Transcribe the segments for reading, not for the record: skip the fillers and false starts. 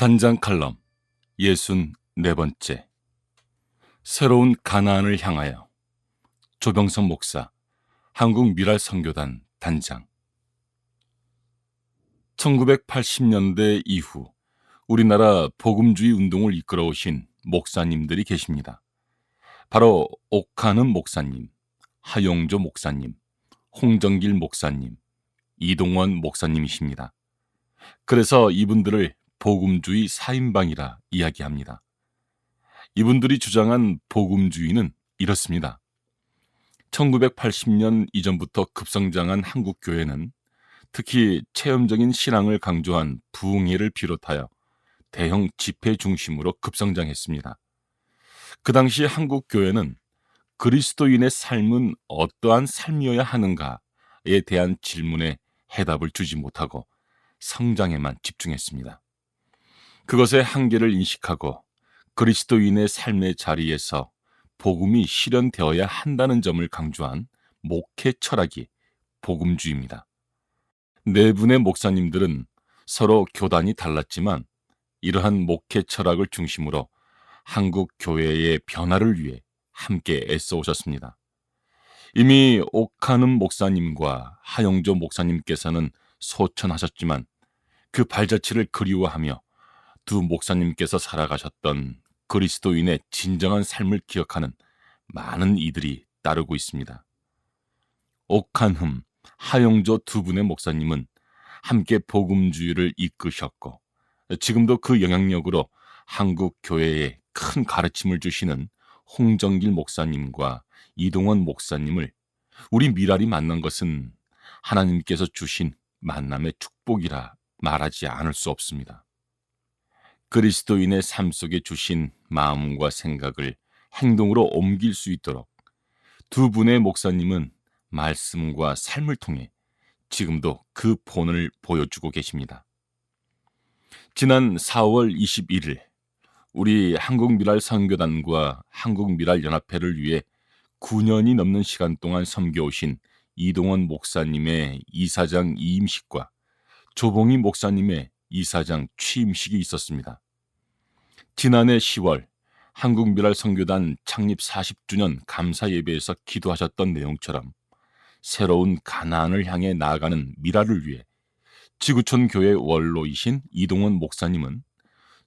단장 칼럼 64번째. 새로운 가나안을 향하여. 조병선 목사, 한국미랄선교단 단장. 1980년대 이후 우리나라 복음주의 운동을 이끌어오신 목사님들이 계십니다. 바로 옥하는 목사님, 하용조 목사님, 홍정길 목사님, 이동원 목사님이십니다. 그래서 이분들을 복음주의 4인방이라 이야기합니다. 이분들이 주장한 복음주의는 이렇습니다. 1980년 이전부터 급성장한 한국교회는 특히 체험적인 신앙을 강조한 부흥회를 비롯하여 대형 집회 중심으로 급성장했습니다. 그 당시 한국교회는 그리스도인의 삶은 어떠한 삶이어야 하는가에 대한 질문에 해답을 주지 못하고 성장에만 집중했습니다. 그것의 한계를 인식하고 그리스도인의 삶의 자리에서 복음이 실현되어야 한다는 점을 강조한 목회 철학이 복음주의입니다. 네 분의 목사님들은 서로 교단이 달랐지만 이러한 목회 철학을 중심으로 한국 교회의 변화를 위해 함께 애써 오셨습니다. 이미 옥하는 목사님과 하용조 목사님께서는 소천하셨지만 그 발자취를 그리워하며 두 목사님께서 살아가셨던 그리스도인의 진정한 삶을 기억하는 많은 이들이 따르고 있습니다. 옥한흠, 하용조 두 분의 목사님은 함께 복음주의를 이끄셨고 지금도 그 영향력으로 한국 교회에 큰 가르침을 주시는 홍정길 목사님과 이동원 목사님을 우리 미랄이 만난 것은 하나님께서 주신 만남의 축복이라 말하지 않을 수 없습니다. 그리스도인의 삶 속에 주신 마음과 생각을 행동으로 옮길 수 있도록 두 분의 목사님은 말씀과 삶을 통해 지금도 그 본을 보여주고 계십니다. 지난 4월 21일 우리 한국미랄선교단과 한국미랄연합회를 위해 9년이 넘는 시간 동안 섬겨오신 이동원 목사님의 이사장 이임식과 조봉희 목사님의 이사장 취임식이 있었습니다. 지난해 10월 한국미랄선교단 창립 40주년 감사 예배에서 기도하셨던 내용처럼 새로운 가나안을 향해 나아가는 미랄을 위해 지구촌 교회 원로이신 이동원 목사님은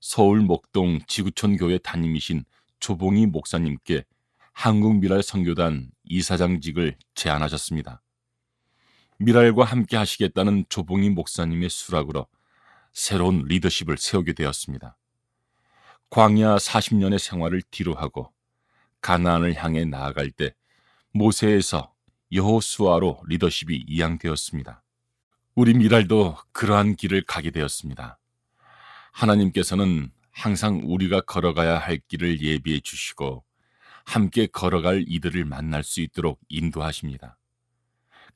서울 목동 지구촌 교회 담임이신 조봉희 목사님께 한국미랄선교단 이사장직을 제안하셨습니다. 미랄과 함께 하시겠다는 조봉희 목사님의 수락으로 새로운 리더십을 세우게 되었습니다. 광야 40년의 생활을 뒤로하고 가나안을 향해 나아갈 때 모세에서 여호수아로 리더십이 이양되었습니다. 우리 미랄도 그러한 길을 가게 되었습니다. 하나님께서는 항상 우리가 걸어가야 할 길을 예비해 주시고 함께 걸어갈 이들을 만날 수 있도록 인도하십니다.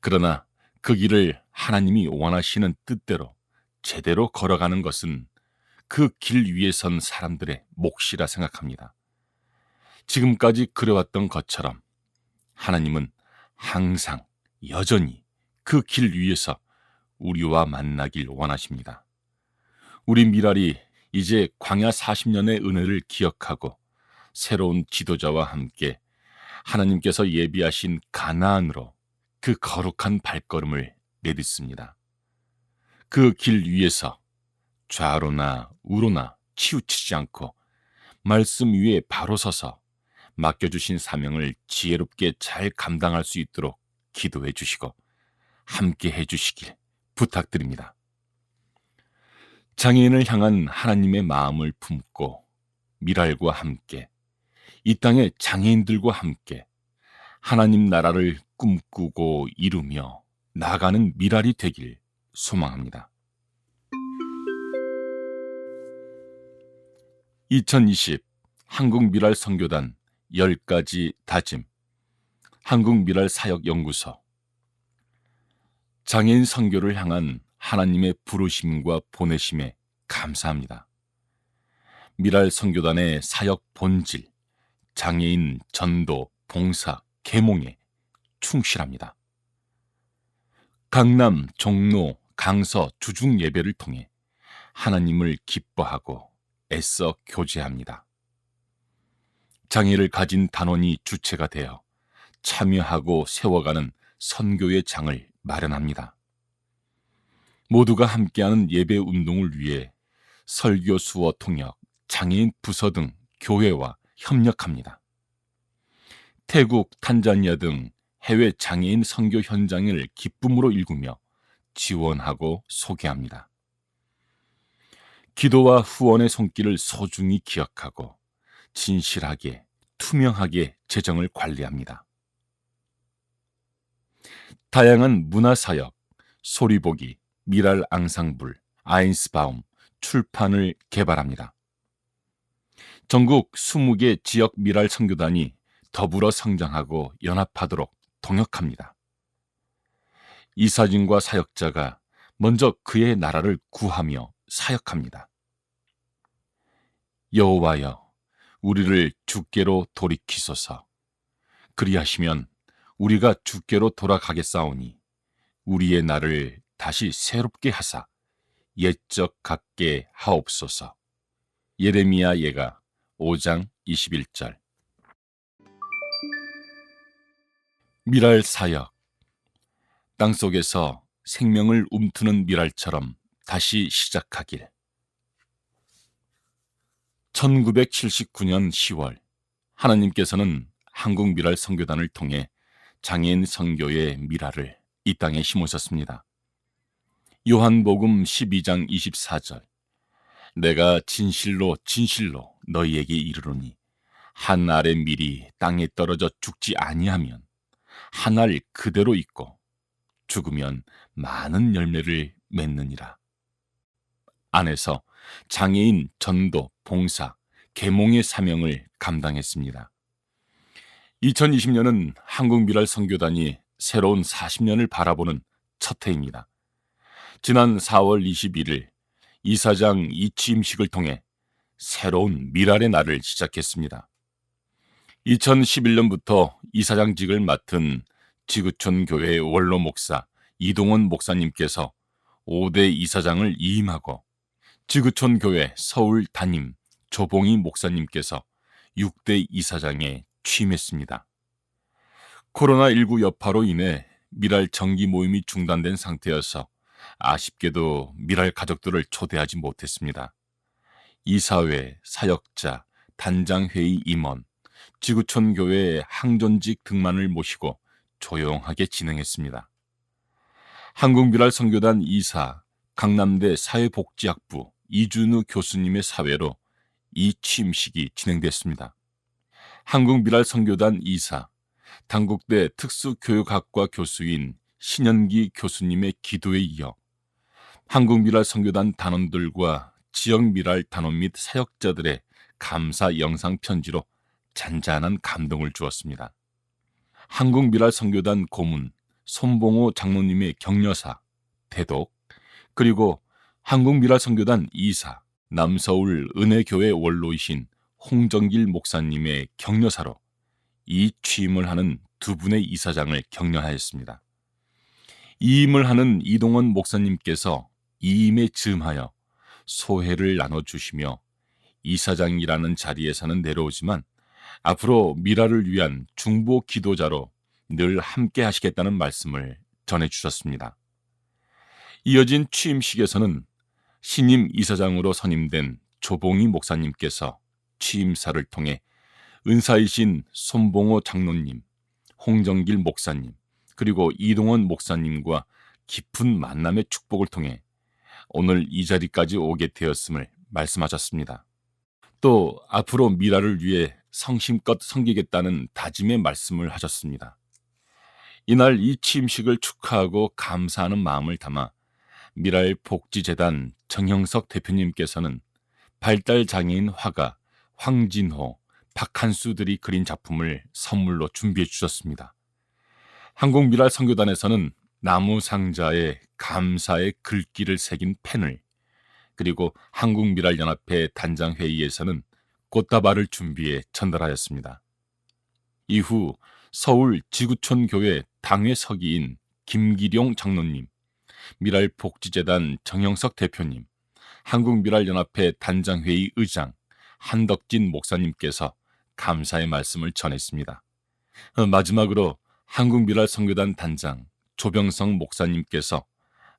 그러나 그 길을 하나님이 원하시는 뜻대로 제대로 걸어가는 것은 그 길 위에 선 사람들의 몫이라 생각합니다. 지금까지 그려왔던 것처럼 하나님은 항상 여전히 그 길 위에서 우리와 만나길 원하십니다. 우리 미랄이 이제 광야 40년의 은혜를 기억하고 새로운 지도자와 함께 하나님께서 예비하신 가나안으로 그 거룩한 발걸음을 내딛습니다. 그 길 위에서 좌로나 우로나 치우치지 않고 말씀 위에 바로 서서 맡겨주신 사명을 지혜롭게 잘 감당할 수 있도록 기도해 주시고 함께 해 주시길 부탁드립니다. 장애인을 향한 하나님의 마음을 품고 미랄과 함께 이 땅의 장애인들과 함께 하나님 나라를 꿈꾸고 이루며 나아가는 미랄이 되길 소망합니다. 2020 한국미랄선교단 10가지 다짐 한국미랄사역연구소. 장애인 선교를 향한 하나님의 부르심과 보내심에 감사합니다. 미랄선교단의 사역 본질, 장애인 전도, 봉사, 계몽에 충실합니다. 강남, 종로, 강서, 주중 예배를 통해 하나님을 기뻐하고 애써 교제합니다. 장애를 가진 단원이 주체가 되어 참여하고 세워가는 선교의 장을 마련합니다. 모두가 함께하는 예배 운동을 위해 설교 수어 통역, 장애인 부서 등 교회와 협력합니다. 태국, 탄자니아 등 해외 장애인 선교 현장을 기쁨으로 일구며 지원하고 소개합니다. 기도와 후원의 손길을 소중히 기억하고 진실하게, 투명하게 재정을 관리합니다. 다양한 문화사역, 소리보기, 미랄 앙상블, 아인스바움, 출판을 개발합니다. 전국 20개 지역 미랄 선교단이 더불어 성장하고 연합하도록 동역합니다. 이사진과 사역자가 먼저 그의 나라를 구하며 사역합니다. 여호와여, 우리를 주께로 돌이키소서. 그리하시면 우리가 주께로 돌아가겠사오니 우리의 날을 다시 새롭게 하사 옛적 같게 하옵소서. 예레미야 예가 5장 21절. 미랄 사역. 땅속에서 생명을 움트는 미랄처럼 다시 시작하길. 1979년 10월 하나님께서는 한국 미랄 선교단을 통해 장애인 선교의 미랄을 이 땅에 심으셨습니다. 요한복음 12장 24절. 내가 진실로 진실로 너희에게 이르노니 한 알의 밀이 땅에 떨어져 죽지 아니하면 한 알 그대로 있고 죽으면 많은 열매를 맺느니라. 안에서 장애인 전도, 봉사, 계몽의 사명을 감당했습니다. 2020년은 한국 미랄 선교단이 새로운 40년을 바라보는 첫 해입니다. 지난 4월 21일 이사장 이취임식을 통해 새로운 미랄의 날을 시작했습니다. 2011년부터 이사장직을 맡은 지구촌 교회 원로 목사 이동원 목사님께서 5대 이사장을 이임하고 지구촌 교회 서울 담임 조봉희 목사님께서 6대 이사장에 취임했습니다. 코로나19 여파로 인해 미랄 정기 모임이 중단된 상태여서 아쉽게도 미랄 가족들을 초대하지 못했습니다. 이사회, 사역자, 단장회의 임원, 지구촌 교회 항존직 등만을 모시고 조용하게 진행했습니다. 한국미랄 선교단 이사, 강남대 사회복지학부 이준우 교수님의 사회로 이 취임식이 진행됐습니다. 한국미랄 선교단 이사, 단국대 특수교육학과 교수인 신현기 교수님의 기도에 이어 한국미랄 선교단 단원들과 지역미랄 단원 및 사역자들의 감사 영상 편지로 잔잔한 감동을 주었습니다. 한국미랄 선교단 고문 손봉호 장로님의 격려사, 대독, 그리고 한국미랄 선교단 이사, 남서울 은혜교회 원로이신 홍정길 목사님의 격려사로 이 취임을 하는 두 분의 이사장을 격려하였습니다. 이임을 하는 이동원 목사님께서 이임에 즈음하여 소회를 나눠주시며 이사장이라는 자리에서는 내려오지만 앞으로 미라를 위한 중보 기도자로 늘 함께 하시겠다는 말씀을 전해주셨습니다. 이어진 취임식에서는 신임 이사장으로 선임된 조봉희 목사님께서 취임사를 통해 은사이신 손봉호 장로님, 홍정길 목사님, 그리고 이동원 목사님과 깊은 만남의 축복을 통해 오늘 이 자리까지 오게 되었음을 말씀하셨습니다. 또 앞으로 미라를 위해 성심껏 섬기겠다는 다짐의 말씀을 하셨습니다. 이날 이 취임식을 축하하고 감사하는 마음을 담아 미랄 복지재단 정형석 대표님께서는 발달장애인 화가 황진호, 박한수들이 그린 작품을 선물로 준비해 주셨습니다. 한국미랄 선교단에서는 나무 상자에 감사의 글귀를 새긴 펜을, 그리고 한국미랄연합회 단장회의에서는 꽃다발을 준비해 전달하였습니다. 이후 서울 지구촌 교회 당회 서기인 김기룡 장로님, 미랄 복지재단 정영석 대표님, 한국미랄연합회 단장회의 의장 한덕진 목사님께서 감사의 말씀을 전했습니다. 마지막으로 한국미랄 선교단 단장 조병성 목사님께서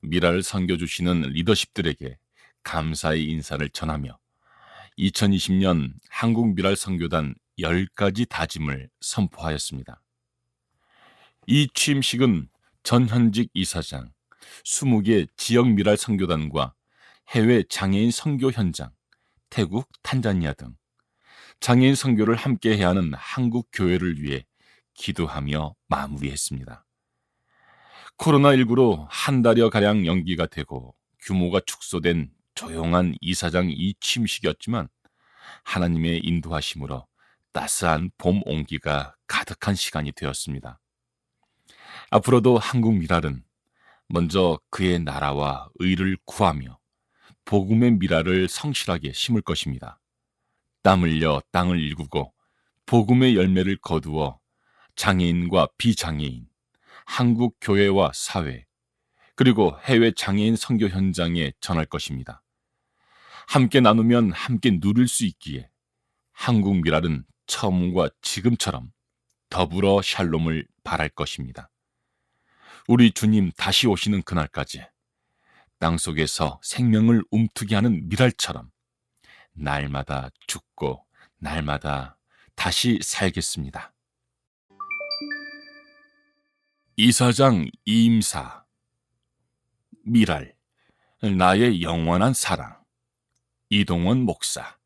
미랄을 선교주시는 리더십들에게 감사의 인사를 전하며 2020년 한국미랄 선교단 10가지 다짐을 선포하였습니다. 이 취임식은 전현직 이사장, 20개 지역 미랄 선교단과 해외 장애인 선교 현장, 태국, 탄자니아 등 장애인 선교를 함께해야 하는 한국 교회를 위해 기도하며 마무리했습니다. 코로나19로 한 달여가량 연기가 되고 규모가 축소된 조용한 이사장 이 취임식이었지만 하나님의 인도하심으로 따스한 봄 온기가 가득한 시간이 되었습니다. 앞으로도 한국 미랄은 먼저 그의 나라와 의를 구하며 복음의 미랄을 성실하게 심을 것입니다. 땀 흘려 땅을 일구고 복음의 열매를 거두어 장애인과 비장애인, 한국 교회와 사회, 그리고 해외 장애인 선교 현장에 전할 것입니다. 함께 나누면 함께 누릴 수 있기에 한국 미랄은 처음과 지금처럼 더불어 샬롬을 바랄 것입니다. 우리 주님 다시 오시는 그날까지 땅속에서 생명을 움트게 하는 미랄처럼 날마다 죽고 날마다 다시 살겠습니다. 이사장 이임사, 미랄, 나의 영원한 사랑, 이동원 목사,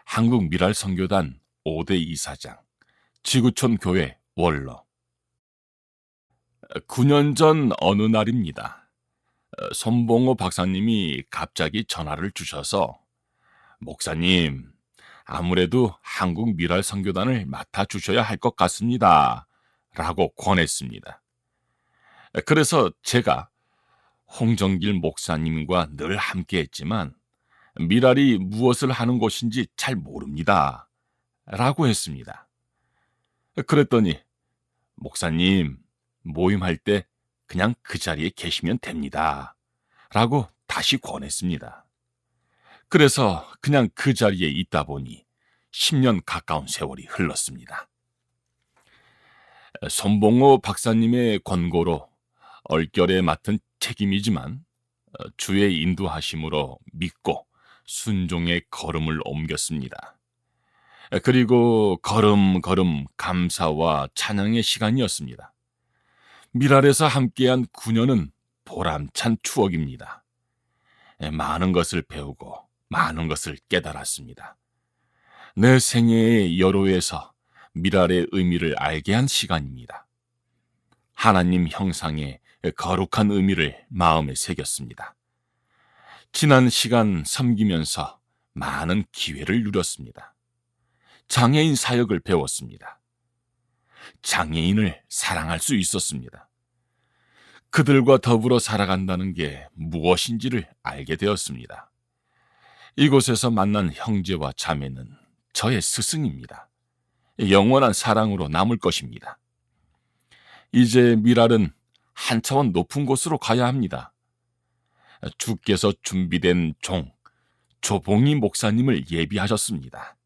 한국 미랄 선교단 5대 이사장, 지구촌 교회 원로. 9년 전 어느 날입니다. 손봉호 박사님이 갑자기 전화를 주셔서 목사님, 아무래도 한국 미랄 선교단을 맡아주셔야 할 것 같습니다. 라고 권했습니다. 그래서 제가 홍정길 목사님과 늘 함께했지만 미랄이 무엇을 하는 곳인지 잘 모릅니다. 라고 했습니다. 그랬더니 목사님, 모임할 때 그냥 그 자리에 계시면 됩니다. 라고 다시 권했습니다. 그래서 그냥 그 자리에 있다 보니 10년 가까운 세월이 흘렀습니다. 손봉호 박사님의 권고로 얼결에 맡은 책임이지만 주의 인도하심으로 믿고 순종의 걸음을 옮겼습니다. 그리고 걸음걸음 감사와 찬양의 시간이었습니다. 미랄에서 함께한 9년은 보람찬 추억입니다. 많은 것을 배우고 많은 것을 깨달았습니다. 내 생애의 여로에서 미랄의 의미를 알게 한 시간입니다. 하나님 형상의 거룩한 의미를 마음에 새겼습니다. 지난 시간 섬기면서 많은 기회를 누렸습니다. 장애인 사역을 배웠습니다. 장애인을 사랑할 수 있었습니다. 그들과 더불어 살아간다는 게 무엇인지를 알게 되었습니다. 이곳에서 만난 형제와 자매는 저의 스승입니다. 영원한 사랑으로 남을 것입니다. 이제 미랄은 한 차원 높은 곳으로 가야 합니다. 주께서 준비된 종, 조봉희 목사님을 예비하셨습니다.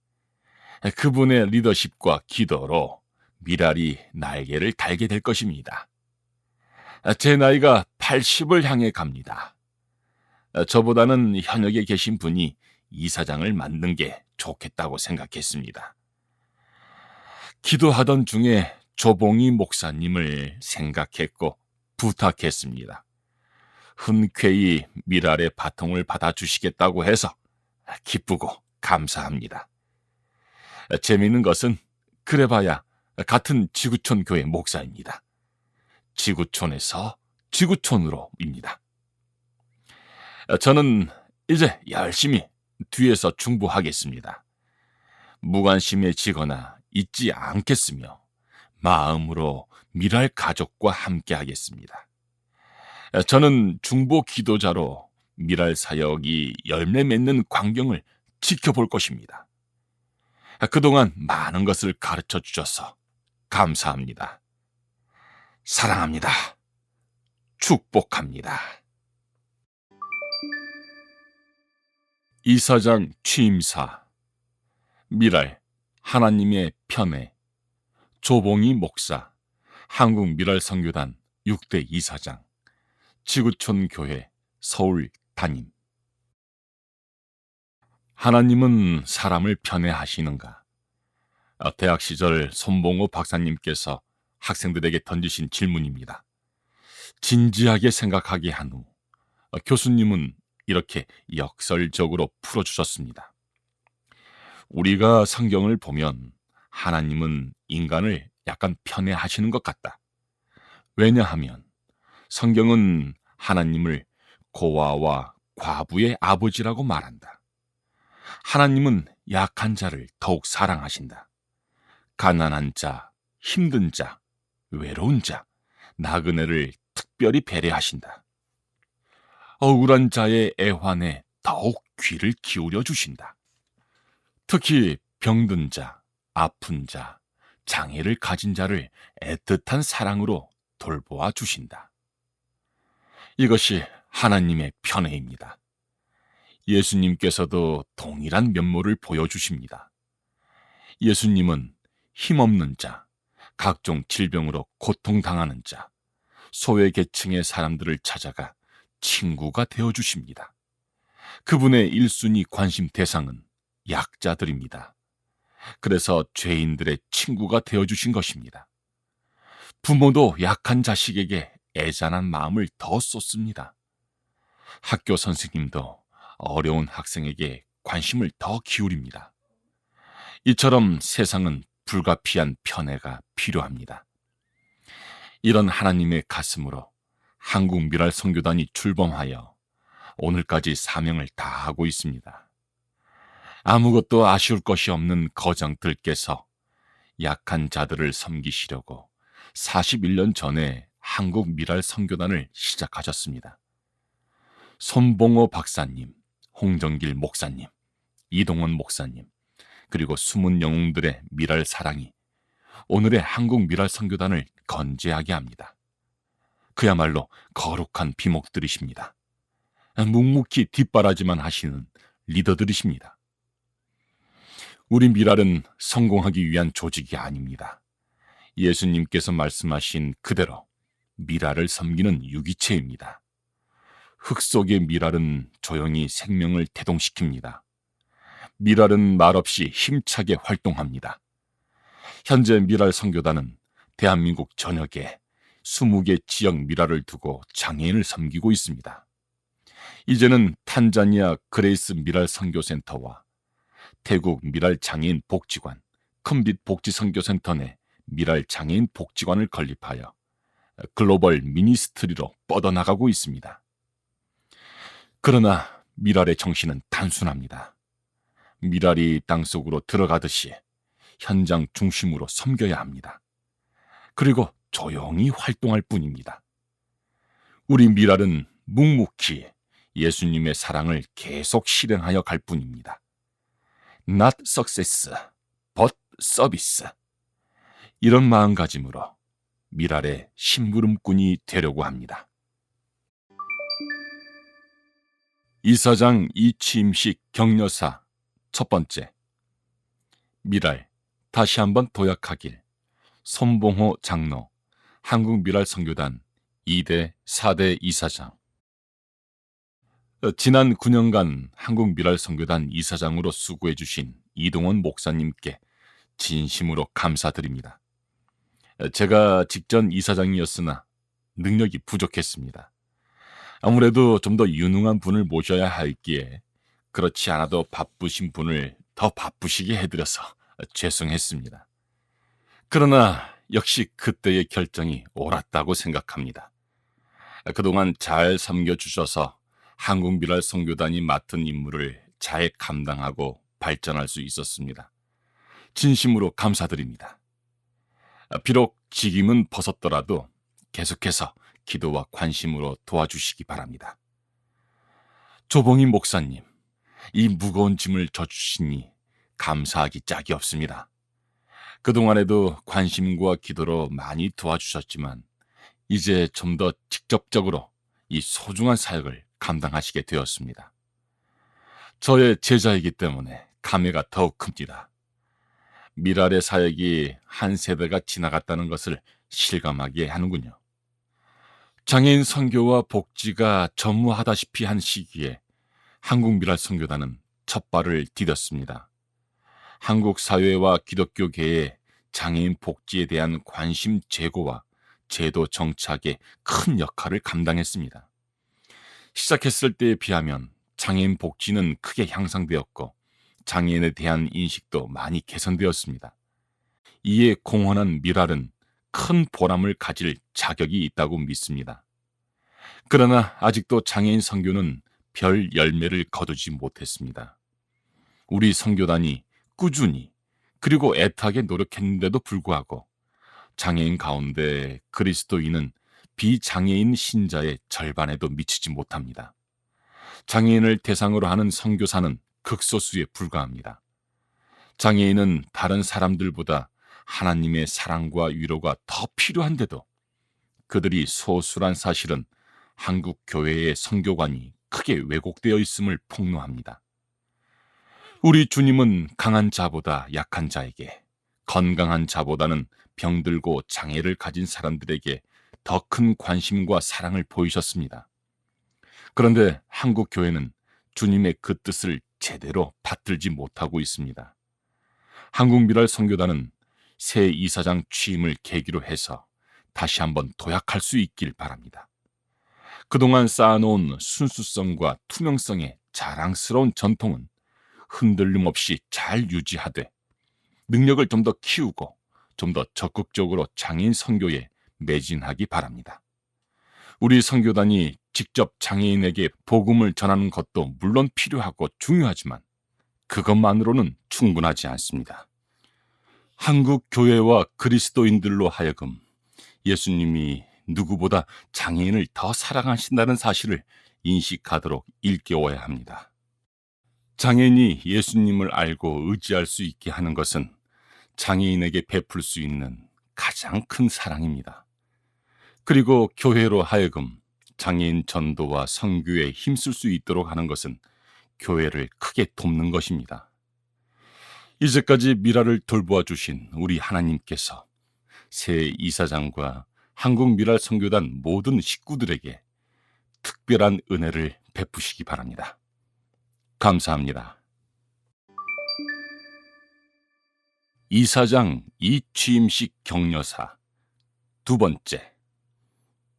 그분의 리더십과 기도로 미랄이 날개를 달게 될 것입니다. 제 나이가 80을 향해 갑니다. 저보다는 현역에 계신 분이 이사장을 맡는 게 좋겠다고 생각했습니다. 기도하던 중에 조봉희 목사님을 생각했고 부탁했습니다. 흔쾌히 미랄의 바통을 받아주시겠다고 해서 기쁘고 감사합니다. 재미있는 것은 그래봐야 같은 지구촌 교회 목사입니다. 지구촌에서 지구촌으로입니다. 저는 이제 열심히 뒤에서 중보하겠습니다. 무관심해지거나 잊지 않겠으며 마음으로 미랄 가족과 함께 하겠습니다. 저는 중보 기도자로 미랄 사역이 열매 맺는 광경을 지켜볼 것입니다. 그동안 많은 것을 가르쳐 주셔서 감사합니다. 사랑합니다. 축복합니다. 이사장 취임사, 미랄, 하나님의 편애, 조봉희 목사, 한국미랄선교단 6대 이사장, 지구촌 교회 서울 담임. 하나님은 사람을 편애하시는가? 대학 시절 손봉호 박사님께서 학생들에게 던지신 질문입니다. 진지하게 생각하게 한 후 교수님은 이렇게 역설적으로 풀어주셨습니다. 우리가 성경을 보면 하나님은 인간을 약간 편애하시는 것 같다. 왜냐하면 성경은 하나님을 고아와 과부의 아버지라고 말한다. 하나님은 약한 자를 더욱 사랑하신다. 가난한 자, 힘든 자, 외로운 자, 나그네를 특별히 배려하신다. 억울한 자의 애환에 더욱 귀를 기울여 주신다. 특히 병든 자, 아픈 자, 장애를 가진 자를 애틋한 사랑으로 돌보아 주신다. 이것이 하나님의 편애입니다. 예수님께서도 동일한 면모를 보여주십니다. 예수님은 힘없는 자, 각종 질병으로 고통당하는 자, 소외계층의 사람들을 찾아가 친구가 되어주십니다. 그분의 1순위 관심 대상은 약자들입니다. 그래서 죄인들의 친구가 되어주신 것입니다. 부모도 약한 자식에게 애잔한 마음을 더 쏟습니다. 학교 선생님도 어려운 학생에게 관심을 더 기울입니다. 이처럼 세상은 불가피한 편애가 필요합니다. 이런 하나님의 가슴으로 한국미랄선교단이 출범하여 오늘까지 사명을 다하고 있습니다. 아무것도 아쉬울 것이 없는 거장들께서 약한 자들을 섬기시려고 41년 전에 한국미랄선교단을 시작하셨습니다. 손봉호 박사님, 홍정길 목사님, 이동원 목사님, 그리고 숨은 영웅들의 미랄 사랑이 오늘의 한국미랄선교단을 건재하게 합니다. 그야말로 거룩한 비목들이십니다. 묵묵히 뒷바라지만 하시는 리더들이십니다. 우리 미랄은 성공하기 위한 조직이 아닙니다. 예수님께서 말씀하신 그대로 미랄을 섬기는 유기체입니다. 흙 속의 미랄은 조용히 생명을 태동시킵니다. 미랄은 말없이 힘차게 활동합니다. 현재 미랄 선교단은 대한민국 전역에 20개 지역 미랄을 두고 장애인을 섬기고 있습니다. 이제는 탄자니아 그레이스 미랄 선교센터와 태국 미랄 장애인 복지관, 큰빛 복지 선교센터 내 미랄 장애인 복지관을 건립하여 글로벌 미니스트리로 뻗어나가고 있습니다. 그러나 미랄의 정신은 단순합니다. 미랄이 땅속으로 들어가듯이 현장 중심으로 섬겨야 합니다. 그리고 조용히 활동할 뿐입니다. 우리 미랄은 묵묵히 예수님의 사랑을 계속 실행하여 갈 뿐입니다. Not success, but service. 이런 마음가짐으로 미랄의 심부름꾼이 되려고 합니다. 이사장 이취임식 격려사 첫 번째. 미랄, 다시 한번 도약하길. 손봉호 장로, 한국미랄선교단 2대, 4대 이사장. 지난 9년간 한국미랄선교단 이사장으로 수고해 주신 이동원 목사님께 진심으로 감사드립니다. 제가 직전 이사장이었으나 능력이 부족했습니다. 아무래도 좀 더 유능한 분을 모셔야 했기에 그렇지 않아도 바쁘신 분을 더 바쁘시게 해드려서 죄송했습니다. 그러나 역시 그때의 결정이 옳았다고 생각합니다. 그동안 잘 섬겨주셔서 한국미랄선교단이 맡은 임무를 잘 감당하고 발전할 수 있었습니다. 진심으로 감사드립니다. 비록 직임은 벗었더라도 계속해서 기도와 관심으로 도와주시기 바랍니다. 조봉희 목사님, 이 무거운 짐을 져주시니 감사하기 짝이 없습니다. 그동안에도 관심과 기도로 많이 도와주셨지만 이제 좀 더 직접적으로 이 소중한 사역을 감당하시게 되었습니다. 저의 제자이기 때문에 감회가 더욱 큽니다. 미랄의 사역이 한 세대가 지나갔다는 것을 실감하게 하는군요. 장애인 선교와 복지가 전무하다시피 한 시기에 한국 미랄 선교단은 첫 발을 디뎠습니다. 한국 사회와 기독교계에 장애인 복지에 대한 관심 제고와 제도 정착에 큰 역할을 감당했습니다. 시작했을 때에 비하면 장애인 복지는 크게 향상되었고 장애인에 대한 인식도 많이 개선되었습니다. 이에 공헌한 미랄은 큰 보람을 가질 자격이 있다고 믿습니다. 그러나 아직도 장애인 선교는 별 열매를 거두지 못했습니다. 우리 선교단이 꾸준히 그리고 애타게 노력했는데도 불구하고 장애인 가운데 그리스도인은 비장애인 신자의 절반에도 미치지 못합니다. 장애인을 대상으로 하는 선교사는 극소수에 불과합니다. 장애인은 다른 사람들보다 하나님의 사랑과 위로가 더 필요한데도 그들이 소수란 사실은 한국 교회의 선교관이 크게 왜곡되어 있음을 폭로합니다. 우리 주님은 강한 자보다 약한 자에게, 건강한 자보다는 병들고 장애를 가진 사람들에게 더 큰 관심과 사랑을 보이셨습니다. 그런데 한국 교회는 주님의 그 뜻을 제대로 받들지 못하고 있습니다. 한국 미랄 선교단은 새 이사장 취임을 계기로 해서 다시 한번 도약할 수 있길 바랍니다. 그동안 쌓아놓은 순수성과 투명성의 자랑스러운 전통은 흔들림 없이 잘 유지하되 능력을 좀 더 키우고 좀 더 적극적으로 장애인 선교에 매진하기 바랍니다. 우리 선교단이 직접 장애인에게 복음을 전하는 것도 물론 필요하고 중요하지만 그것만으로는 충분하지 않습니다. 한국 교회와 그리스도인들로 하여금 예수님이 누구보다 장애인을 더 사랑하신다는 사실을 인식하도록 일깨워야 합니다. 장애인이 예수님을 알고 의지할 수 있게 하는 것은 장애인에게 베풀 수 있는 가장 큰 사랑입니다. 그리고 교회로 하여금 장애인 전도와 선교에 힘쓸 수 있도록 하는 것은 교회를 크게 돕는 것입니다. 이제까지 미랄을 돌보아 주신 우리 하나님께서 새 이사장과 한국 미랄 선교단 모든 식구들에게 특별한 은혜를 베푸시기 바랍니다. 감사합니다. 이사장 이취임식 격려사 두 번째,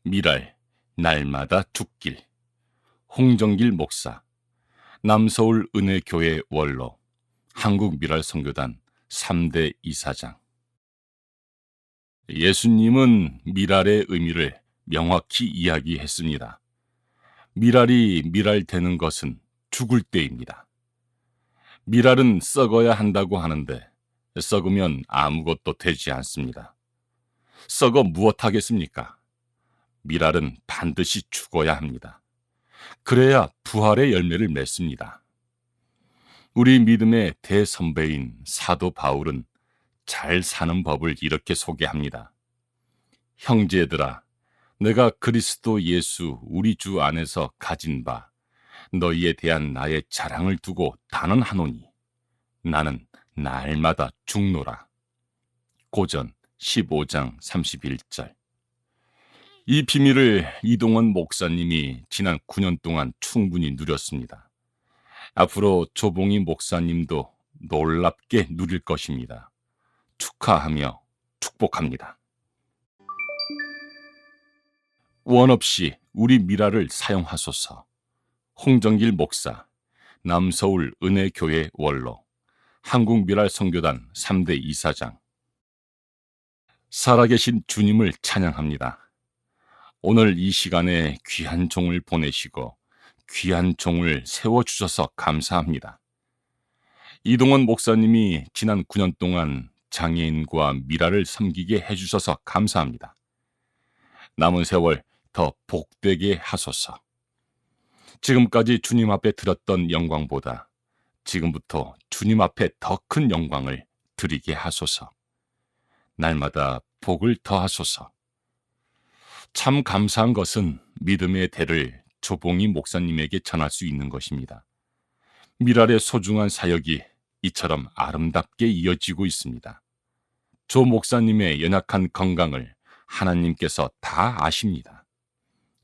미랄 날마다 죽길. 홍정길 목사, 남서울 은혜교회 원로, 한국 미랄 선교단 3대 이사장. 예수님은 미랄의 의미를 명확히 이야기했습니다. 미랄이 미랄되는 것은 죽을 때입니다. 미랄은 썩어야 한다고 하는데 썩으면 아무것도 되지 않습니다. 썩어 무엇하겠습니까? 미랄은 반드시 죽어야 합니다. 그래야 부활의 열매를 맺습니다. 우리 믿음의 대선배인 사도 바울은 잘 사는 법을 이렇게 소개합니다. 형제들아, 내가 그리스도 예수 우리 주 안에서 가진 바 너희에 대한 나의 자랑을 두고 단언하노니 나는 날마다 죽노라. 고전 15장 31절. 이 비밀을 이동원 목사님이 지난 9년 동안 충분히 누렸습니다. 앞으로 조봉희 목사님도 놀랍게 누릴 것입니다. 축하하며 축복합니다. 원 없이 우리 미랄을 사용하소서. 홍정길 목사, 남서울 은혜교회 원로, 한국 미랄 선교단 3대 이사장. 살아계신 주님을 찬양합니다. 오늘 이 시간에 귀한 종을 보내시고 귀한 종을 세워주셔서 감사합니다. 이동원 목사님이 지난 9년 동안 장애인과 미랄을 섬기게 해주셔서 감사합니다. 남은 세월 더 복되게 하소서. 지금까지 주님 앞에 드렸던 영광보다 지금부터 주님 앞에 더 큰 영광을 드리게 하소서. 날마다 복을 더하소서. 참 감사한 것은 믿음의 대를 조봉희 목사님에게 전할 수 있는 것입니다. 미랄의 소중한 사역이 이처럼 아름답게 이어지고 있습니다. 조 목사님의 연약한 건강을 하나님께서 다 아십니다.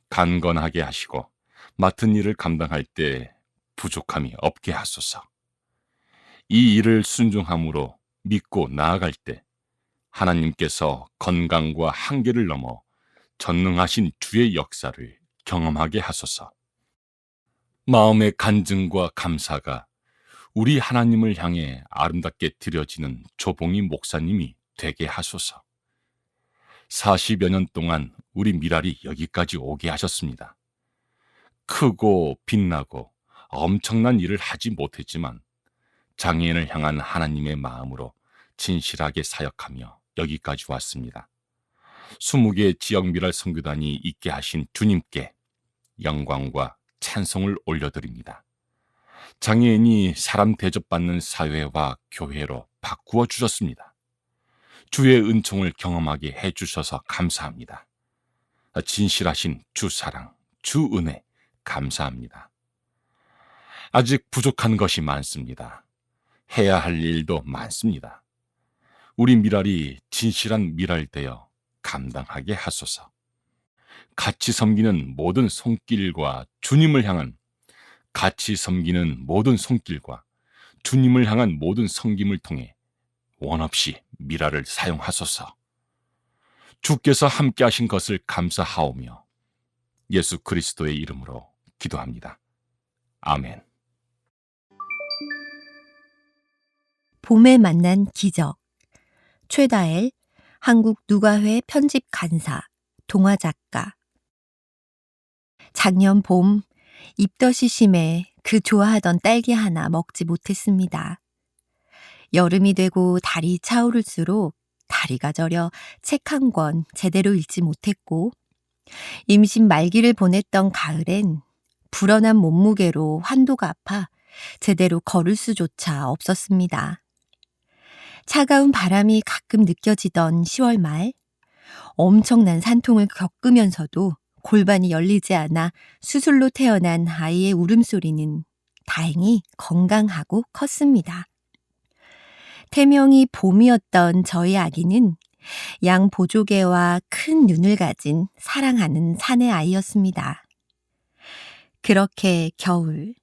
강건하게 하시고 맡은 일을 감당할 때 부족함이 없게 하소서. 이 일을 순종함으로 믿고 나아갈 때 하나님께서 건강과 한계를 넘어 전능하신 주의 역사를 경험하게 하소서. 마음의 간증과 감사가 우리 하나님을 향해 아름답게 드려지는 조봉희 목사님이 되게 하소서. 40여 년 동안 우리 미랄이 여기까지 오게 하셨습니다. 크고 빛나고 엄청난 일을 하지 못했지만 장애인을 향한 하나님의 마음으로 진실하게 사역하며 여기까지 왔습니다. 20개 지역 미랄 선교단이 있게 하신 주님께 영광과 찬송을 올려드립니다. 장애인이 사람 대접받는 사회와 교회로 바꾸어 주셨습니다. 주의 은총을 경험하게 해주셔서 감사합니다. 진실하신 주 사랑, 주 은혜 감사합니다. 아직 부족한 것이 많습니다. 해야 할 일도 많습니다. 우리 미랄이 진실한 미랄 되어 감당하게 하소서. 같이 섬기는 모든 손길과 주님을 향한 모든 섬김을 통해 원없이 미랄을 사용하소서. 주께서 함께 하신 것을 감사하오며 예수 그리스도의 이름으로 기도합니다. 아멘. 봄에 만난 기적. 최다엘, 한국 누가회 편집 간사, 동화 작가. 작년 봄 입덧이 심해 그 좋아하던 딸기 하나 먹지 못했습니다. 여름이 되고 달이 차오를수록 다리가 저려 책 한 권 제대로 읽지 못했고, 임신 말기를 보냈던 가을엔 불어난 몸무게로 환도가 아파 제대로 걸을 수조차 없었습니다. 차가운 바람이 가끔 느껴지던 10월 말, 엄청난 산통을 겪으면서도 골반이 열리지 않아 수술로 태어난 아이의 울음소리는 다행히 건강하고 컸습니다. 태명이 봄이었던 저희 아기는 양 보조개와 큰 눈을 가진 사랑하는 사내 아이였습니다. 그렇게 겨울,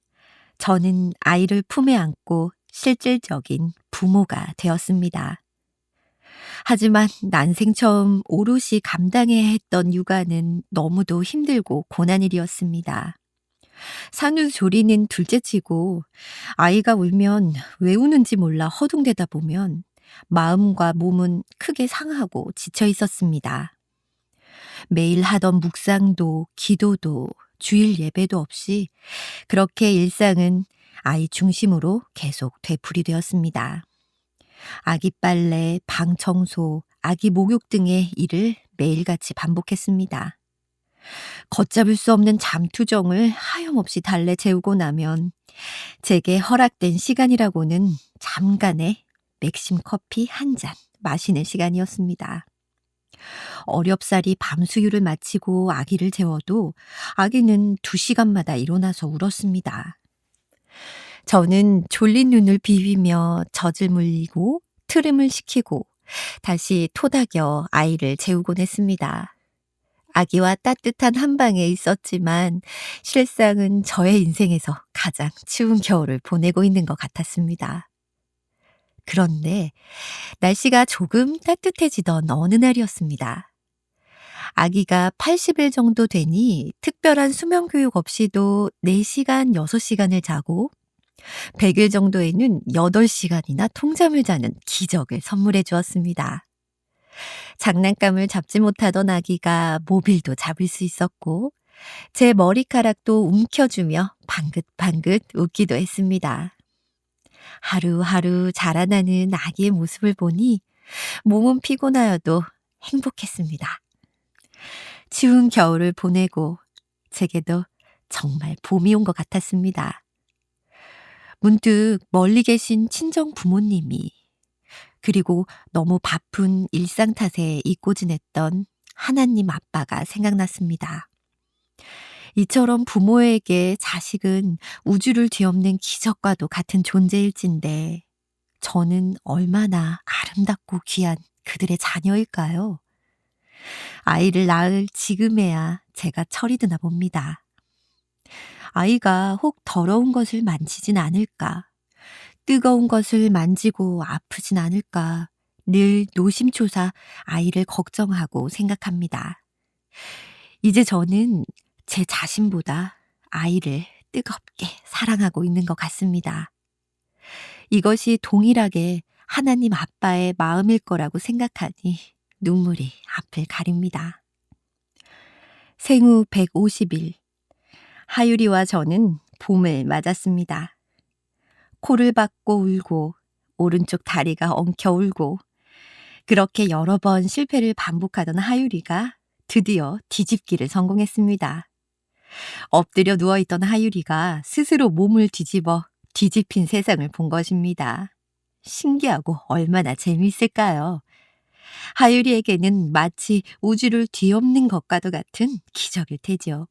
저는 아이를 품에 안고 실질적인 부모가 되었습니다. 하지만 난생 처음 오롯이 감당해야 했던 육아는 너무도 힘들고 고난일이었습니다. 산후조리는 둘째치고 아이가 울면 왜 우는지 몰라 허둥대다 보면 마음과 몸은 크게 상하고 지쳐 있었습니다. 매일 하던 묵상도 기도도 주일 예배도 없이 그렇게 일상은 아이 중심으로 계속 되풀이되었습니다. 아기 빨래, 방 청소, 아기 목욕 등의 일을 매일같이 반복했습니다. 걷잡을 수 없는 잠투정을 하염없이 달래 재우고 나면 제게 허락된 시간이라고는 잠깐의 맥심 커피 한 잔 마시는 시간이었습니다. 어렵사리 밤수유를 마치고 아기를 재워도 아기는 2시간마다 일어나서 울었습니다. 저는 졸린 눈을 비비며 젖을 물리고 트림을 시키고 다시 토닥여 아이를 재우곤 했습니다. 아기와 따뜻한 한방에 있었지만 실상은 저의 인생에서 가장 추운 겨울을 보내고 있는 것 같았습니다. 그런데 날씨가 조금 따뜻해지던 어느 날이었습니다. 아기가 80일 정도 되니 특별한 수면 교육 없이도 4시간, 6시간을 자고 100일 정도에는 8시간이나 통잠을 자는 기적을 선물해 주었습니다. 장난감을 잡지 못하던 아기가 모빌도 잡을 수 있었고 제 머리카락도 움켜쥐며 방긋방긋 웃기도 했습니다. 하루하루 자라나는 아기의 모습을 보니 몸은 피곤하여도 행복했습니다. 추운 겨울을 보내고 제게도 정말 봄이 온 것 같았습니다. 문득 멀리 계신 친정 부모님이, 그리고 너무 바쁜 일상 탓에 잊고 지냈던 하나님 아빠가 생각났습니다. 이처럼 부모에게 자식은 우주를 뒤엎는 기적과도 같은 존재일진데 저는 얼마나 아름답고 귀한 그들의 자녀일까요? 아이를 낳을 지금에야 제가 철이 드나 봅니다. 아이가 혹 더러운 것을 만지진 않을까? 뜨거운 것을 만지고 아프진 않을까? 늘 노심초사 아이를 걱정하고 생각합니다. 이제 저는 제 자신보다 아이를 뜨겁게 사랑하고 있는 것 같습니다. 이것이 동일하게 하나님 아빠의 마음일 거라고 생각하니 눈물이 앞을 가립니다. 생후 150일, 하유리와 저는 봄을 맞았습니다. 코를 박고 울고 오른쪽 다리가 엉켜 울고 그렇게 여러 번 실패를 반복하던 하유리가 드디어 뒤집기를 성공했습니다. 엎드려 누워있던 하유리가 스스로 몸을 뒤집어 뒤집힌 세상을 본 것입니다. 신기하고 얼마나 재미있을까요? 하유리에게는 마치 우주를 뒤엎는 것과도 같은 기적일 테지요.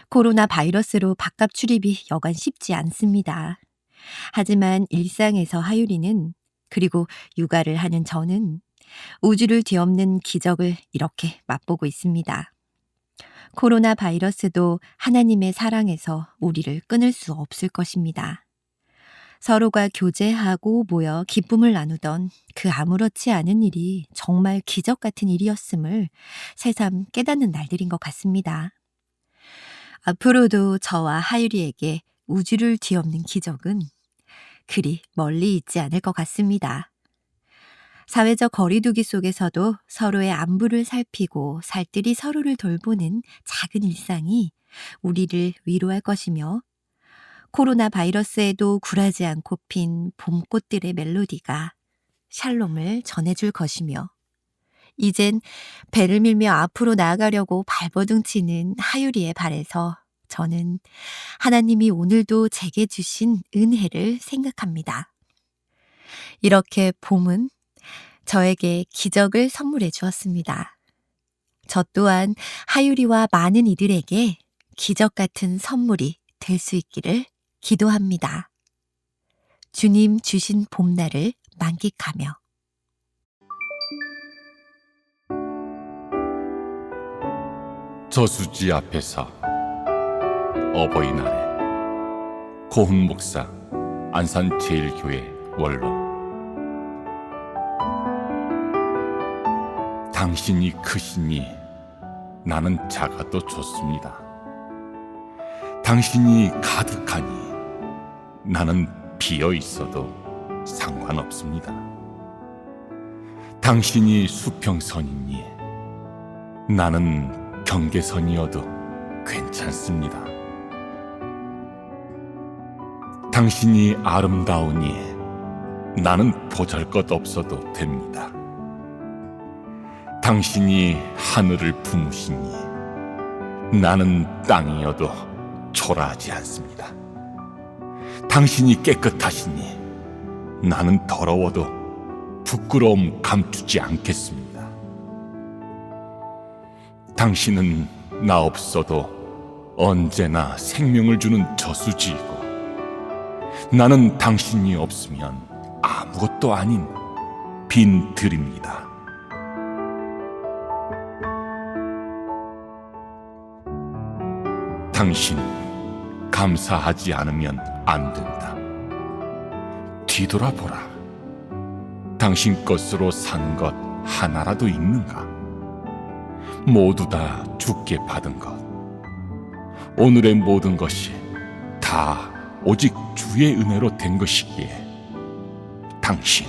코로나 바이러스로 바깥 출입이 여간 쉽지 않습니다. 하지만 일상에서 하유리는, 그리고 육아를 하는 저는 우주를 뒤엎는 기적을 이렇게 맛보고 있습니다. 코로나 바이러스도 하나님의 사랑에서 우리를 끊을 수 없을 것입니다. 서로가 교제하고 모여 기쁨을 나누던 그 아무렇지 않은 일이 정말 기적 같은 일이었음을 새삼 깨닫는 날들인 것 같습니다. 앞으로도 저와 하유리에게 우주를 뒤엎는 기적은 그리 멀리 있지 않을 것 같습니다. 사회적 거리두기 속에서도 서로의 안부를 살피고 살뜰히 서로를 돌보는 작은 일상이 우리를 위로할 것이며, 코로나 바이러스에도 굴하지 않고 핀 봄꽃들의 멜로디가 샬롬을 전해줄 것이며, 이젠 배를 밀며 앞으로 나아가려고 발버둥 치는 하유리의 발에서 저는 하나님이 오늘도 제게 주신 은혜를 생각합니다. 이렇게 봄은 저에게 기적을 선물해 주었습니다. 저 또한 하유리와 많은 이들에게 기적 같은 선물이 될 수 있기를 기도합니다. 주님 주신 봄날을 만끽하며. 저수지 앞에서 어버이날에 고훈 목사 안산 제일교회 원로. 당신이 크시니 나는 작아도 좋습니다. 당신이 가득하니 나는 비어 있어도 상관없습니다. 당신이 수평선이니 나는 경계선이어도 괜찮습니다. 당신이 아름다우니 나는 보잘것없어도 됩니다. 당신이 하늘을 품으시니 나는 땅이어도 초라하지 않습니다. 당신이 깨끗하시니 나는 더러워도 부끄러움 감추지 않겠습니다. 당신은 나 없어도 언제나 생명을 주는 저수지이고 나는 당신이 없으면 아무것도 아닌 빈 들입니다. 당신 감사하지 않으면 안 된다. 뒤돌아보라. 당신 것으로 산 것 하나라도 있는가? 모두 다 주께 받은 것. 오늘의 모든 것이 다 오직 주의 은혜로 된 것이기에 당신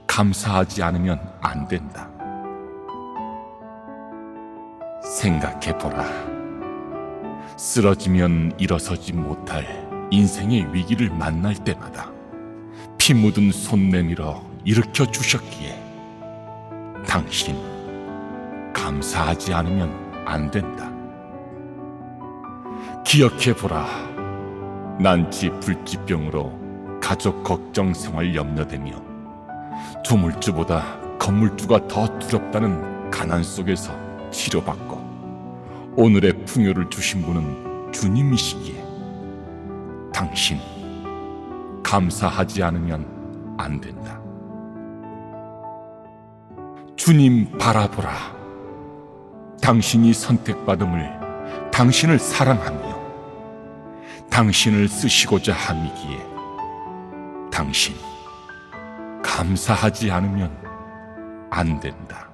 감사하지 않으면 안 된다. 생각해보라. 쓰러지면 일어서지 못할 인생의 위기를 만날 때마다 피 묻은 손 내밀어 일으켜 주셨기에 당신 감사하지 않으면 안 된다. 기억해보라. 난치 불치병으로 가족 걱정 생활 염려되며 조물주보다 건물주가 더 두렵다는 가난 속에서 치료받고 오늘의 풍요를 주신 분은 주님이시기에 당신 감사하지 않으면 안 된다. 주님 바라보라. 당신이 선택받음을 당신을 사랑하며 당신을 쓰시고자 함이기에 당신 감사하지 않으면 안 된다.